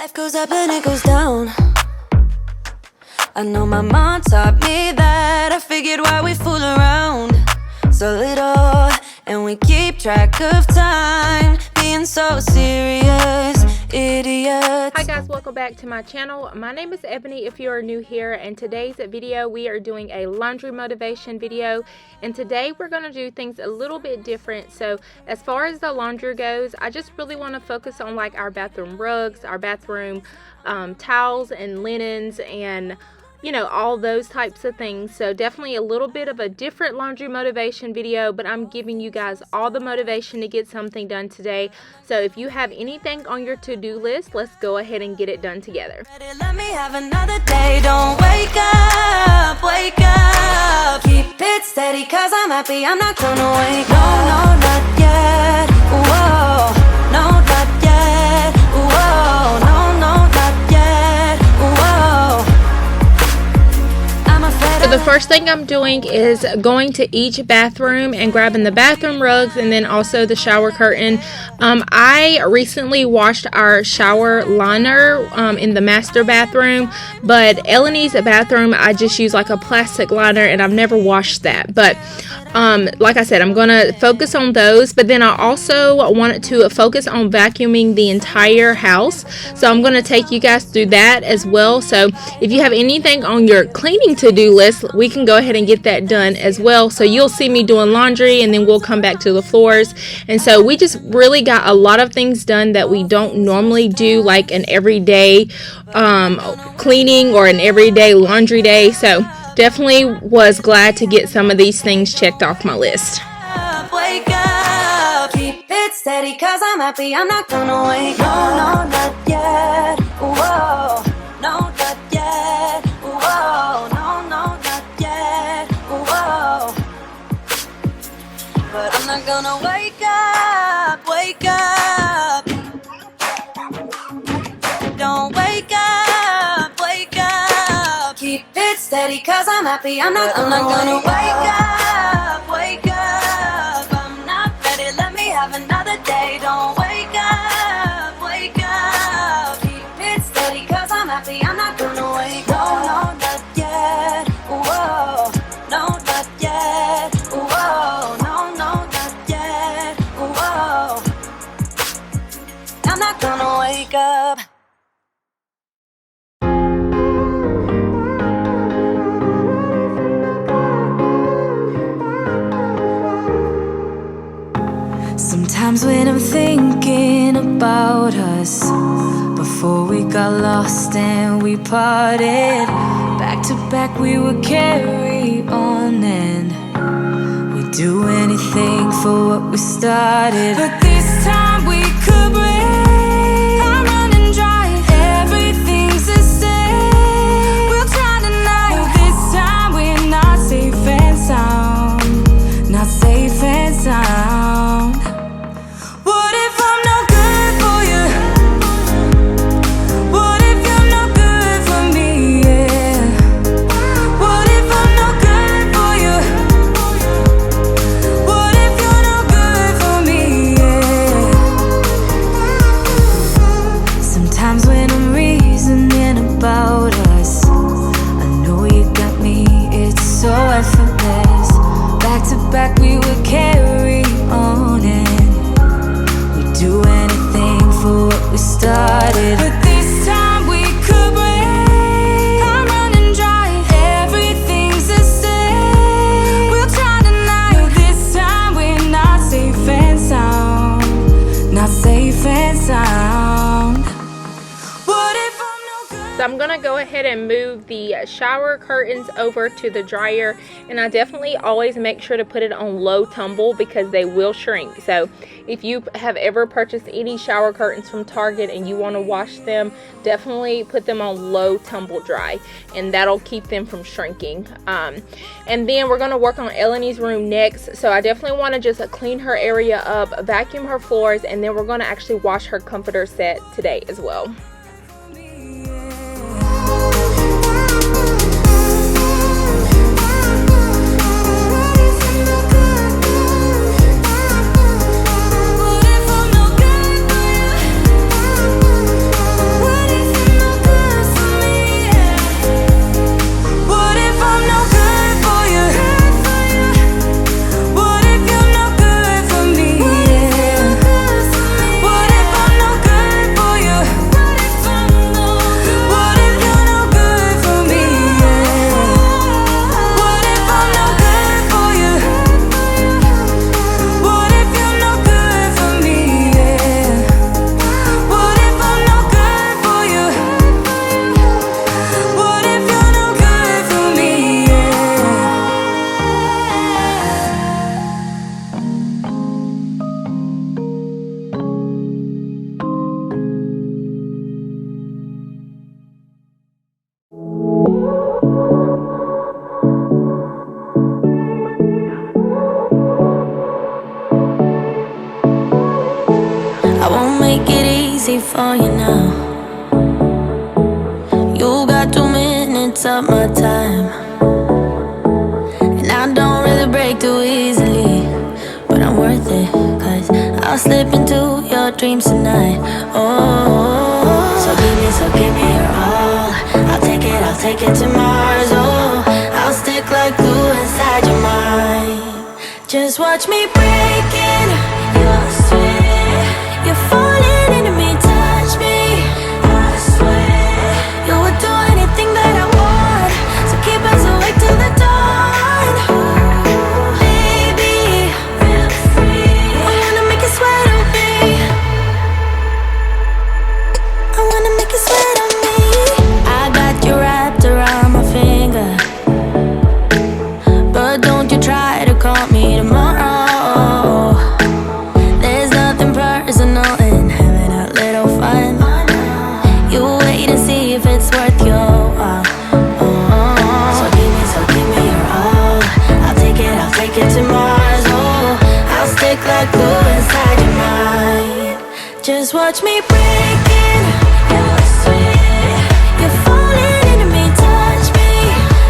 Life goes up and it goes down. I know my mom taught me that. I figured why we fool around so little, and we keep track of time, being so serious, idiots. Hi guys, welcome back to my channel. My name is Ebony if you are new here, and today's video we are doing a laundry motivation video, and today we're going to do things a little bit different. So as far as the laundry goes, I just really want to focus on like our bathroom rugs, our bathroom towels and linens, and you know, all those types of things. So definitely a little bit of a different laundry motivation video, but I'm giving you guys all the motivation to get something done today. So if you have anything on your to-do list, let's go ahead and get it done together. Let me have another day. Don't wake up, wake up. Keep it steady, cause I'm happy. I'm not gonna wake up. No, not yet. Whoa, no, not yet. Whoa, no, not yet. Whoa. So the first thing I'm doing is going to each bathroom and grabbing the bathroom rugs and then also the shower curtain. I recently washed our shower liner in the master bathroom, but Eleni's bathroom I just use like a plastic liner and I've never washed that. But like I said, I'm going to focus on those, but then I also wanted to focus on vacuuming the entire house. So I'm going to take you guys through that as well. So if you have anything on your cleaning to-do list, we can go ahead and get that done as well. So you'll see me doing laundry and then we'll come back to the floors. And so we just really got a lot of things done that we don't normally do, like an everyday cleaning or an everyday laundry day. So definitely was glad to get some of these things checked off my list. Wake up, keep it steady, cause I'm happy. I'm not gonna wake up. No, not yet. Whoa, no, not yet. Whoa, no, not yet. Whoa, but I'm not gonna wake up, wake up. Don't wake up, wake up. Keep it steady, cause I'm happy. I'm not gonna wake up, wake up. I'm not ready, let me have another day. Don't wake up, wake up. Keep it steady, cause I'm happy. I'm not gonna wake up. No, not yet. Whoa, no, not yet. Whoa, no, not yet. Whoa, I'm not gonna wake up. Sometimes when I'm thinking about us, before we got lost and we parted, back to back we would carry on and we'd do anything for what we started. But this time we could break. I'm running dry, everything's the same. We'll try tonight, but this time we're not safe and sound. Not safe and sound. Back we would carry on and we'd do anything for what we started. But this time we could break. I'm running dry, everything's the same. We'll try tonight, but this time we're not safe and sound. Not safe and sound. What if I'm no good? So I'm gonna go ahead and move the shower curtains over to the dryer, and I definitely always make sure to put it on low tumble because they will shrink. So if you have ever purchased any shower curtains from Target and you want to wash them, definitely put them on low tumble dry, and that'll keep them from shrinking. And then we're going to work on Eleni's room next. So I definitely want to just clean her area up, vacuum her floors, and then we're going to actually wash her comforter set today as well. What if for you now. You got 2 minutes of my time, and I don't really break too easily, but I'm worth it, 'cause I'll slip into your dreams tonight. Oh, so give me your all. I'll take it to Mars. Oh, I'll stick like glue inside your mind. Just watch me breaking your sweat. You're falling into me, touch me. I swear you would do anything that I want, so keep us awake till the dawn. Baby, feel free. I wanna make you sweat on me. I wanna make you sweat on me. I got you wrapped around my finger, but don't you try to call me tomorrow. There's nothing personal in having a little fun. You wait and see if it's worth your while. So give me your all. I'll take it to Mars. Oh, I'll stick like glue inside your mind. Just watch me breaking your sweat. You're falling into me, touch me.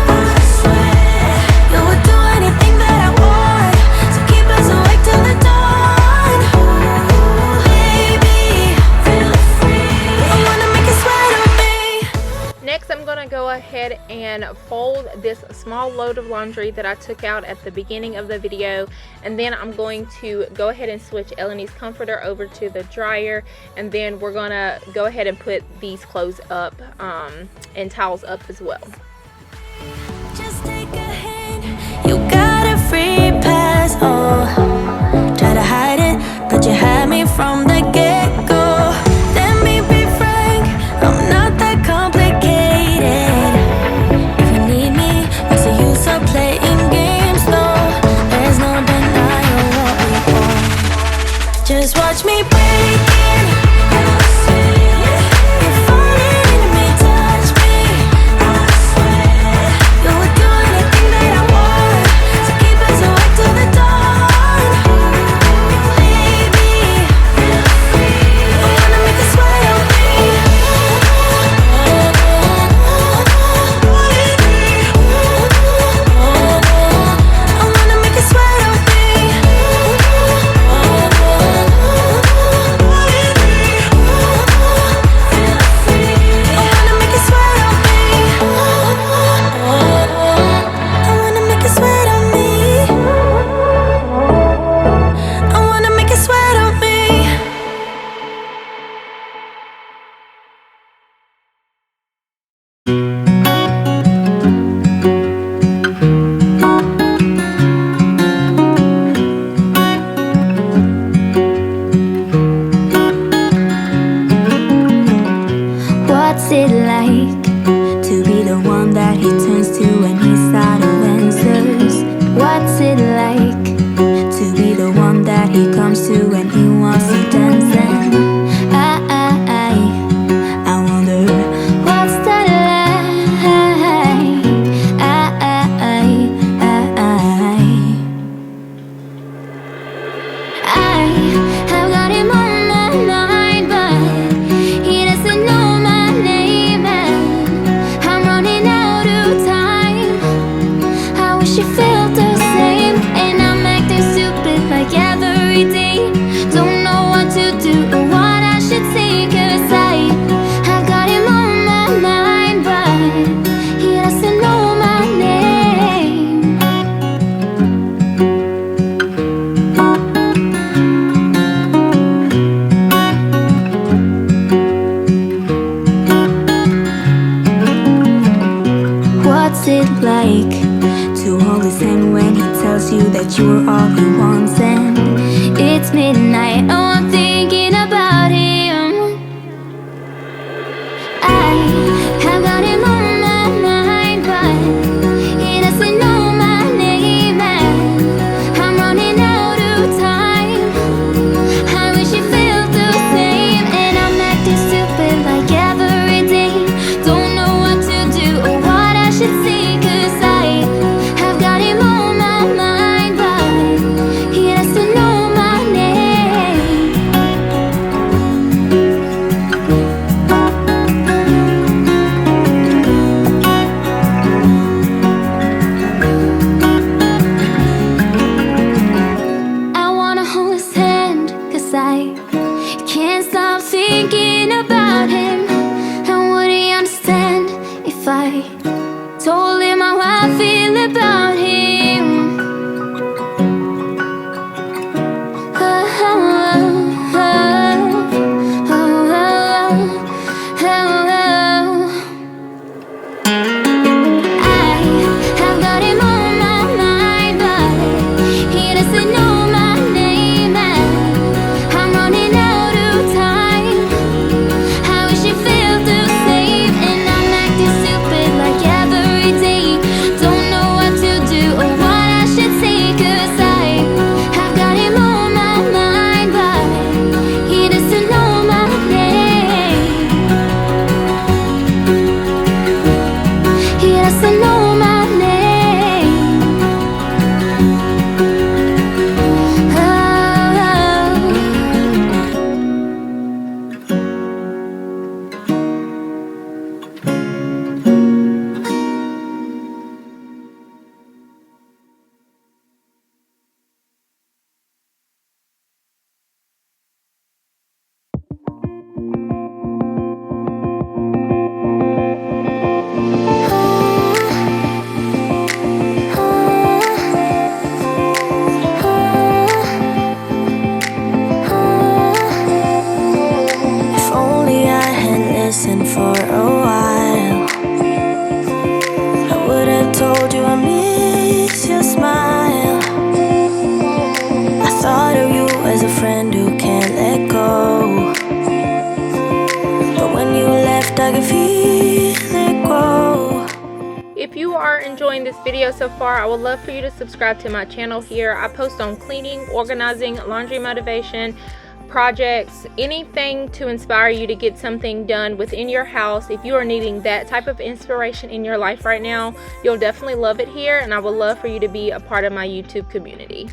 I swear you would do anything that I want, so keep us awake till the dawn. Baby, feel free. I wanna make you sweat on me. Next, I'm going to go ahead and fold this small load of laundry that I took out at the beginning of the video, and then I'm going to go ahead and switch Eleni's comforter over to the dryer, and then we're going to go ahead and put these clothes up and towels up as well. Just take a hand. You got a free pass. Oh, try to hide it, but you had me from the get-go. Let me be frank, I'm not that complicated. If you need me, what's the use of playing games though? There's no denying what we want. Just watch me breaking your sweat. You're falling into me, touch me. I swear you would do anything that I want, so keep us awake till the dawn. Baby, feel free. I wanna make you sweat on me. I wanna make you sweat on me. What's it like to be the one that he turns to when he's out of answers? What's it like to be the one that he comes to when he wants to dance? And I wonder what's that like? I have got him on my mind, but he doesn't know my name, and I'm running out of time. I wish you felt the same, and I'm acting stupid like every day. Don't know what to do or what I should say, 'cause I've got him on my mind, but he doesn't know my name. What's it like to hold his hand when he tells you that you're all he wants? And it's midnight, oh, I'm thinking about him. I have got him on my mind, but he doesn't know my name, and I'm running out of time. I wish you felt the same, and I'm acting stupid like every day. Don't know what to do or what I should say, 'cause I've got him on my mind, but he doesn't know my name. If you are enjoying this video so far, I would love for you to subscribe to my channel here. I post on cleaning, organizing, laundry motivation, projects, anything to inspire you to get something done within your house. If you are needing that type of inspiration in your life right now, you'll definitely love it here, and I would love for you to be a part of my YouTube community.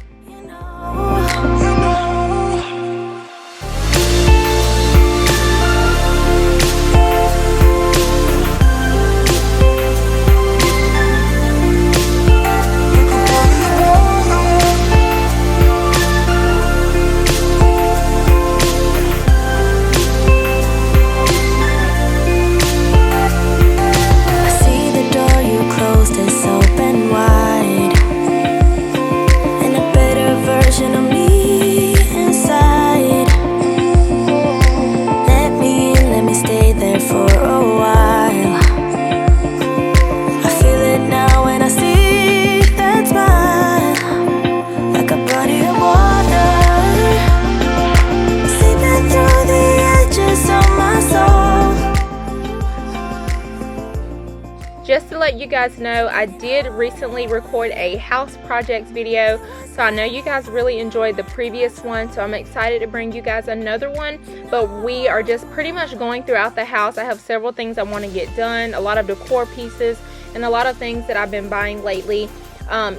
Just to let you guys know, I did recently record a house projects video, so I know you guys really enjoyed the previous one, so I'm excited to bring you guys another one. But we are just pretty much going throughout the house. I have several things I want to get done, a lot of decor pieces, and a lot of things that I've been buying lately.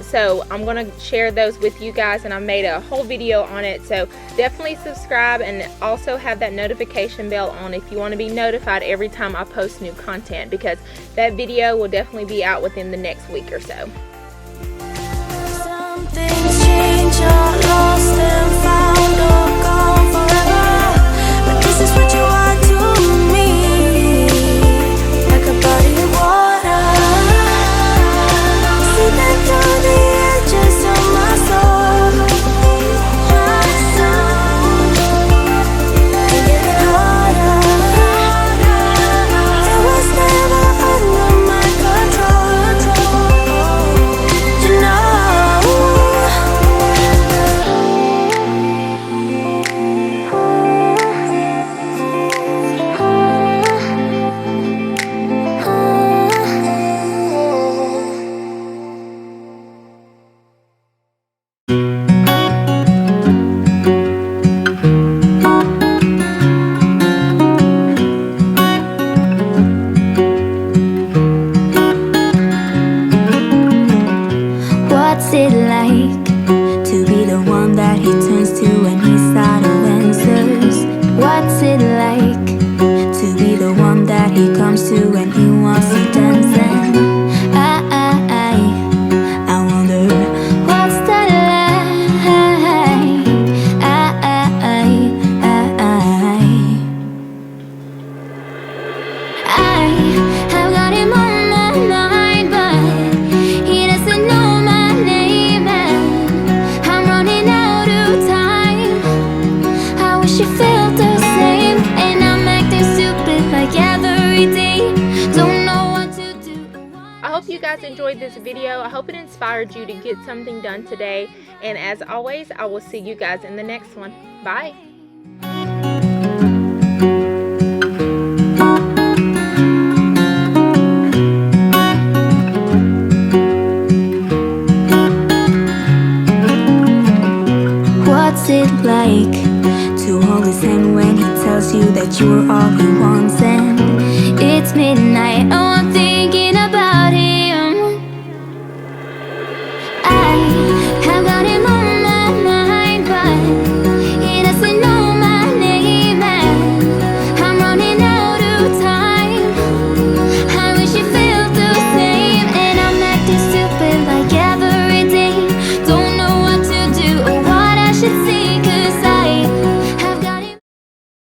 So I'm going to share those with you guys, and I made a whole video on it. So definitely subscribe, and also have that notification bell on if you want to be notified every time I post new content, because that video will definitely be out within the next week or so. Some things change, are lost and found, or gone forever. But this is what you are to me, like a body of water. See that through the edges of my soul, and getting harder. It was never under my control, you What's it like to be the one that he turns to when he's out of answers? What's it like to be the one that he comes to when he wants to dance? And I wonder what's that like? I have got him on my mind, but he doesn't know my name, and I'm running out of time. I wish you felt the same, and I'm acting stupid like ever. every day. Don't know what to do. I hope you guys enjoyed this video. I hope it inspired you to get something done today. And as always, I will see you guys in the next one. Bye. What's it like to hold his hand when he tells you that you are all he wants? And it's midnight.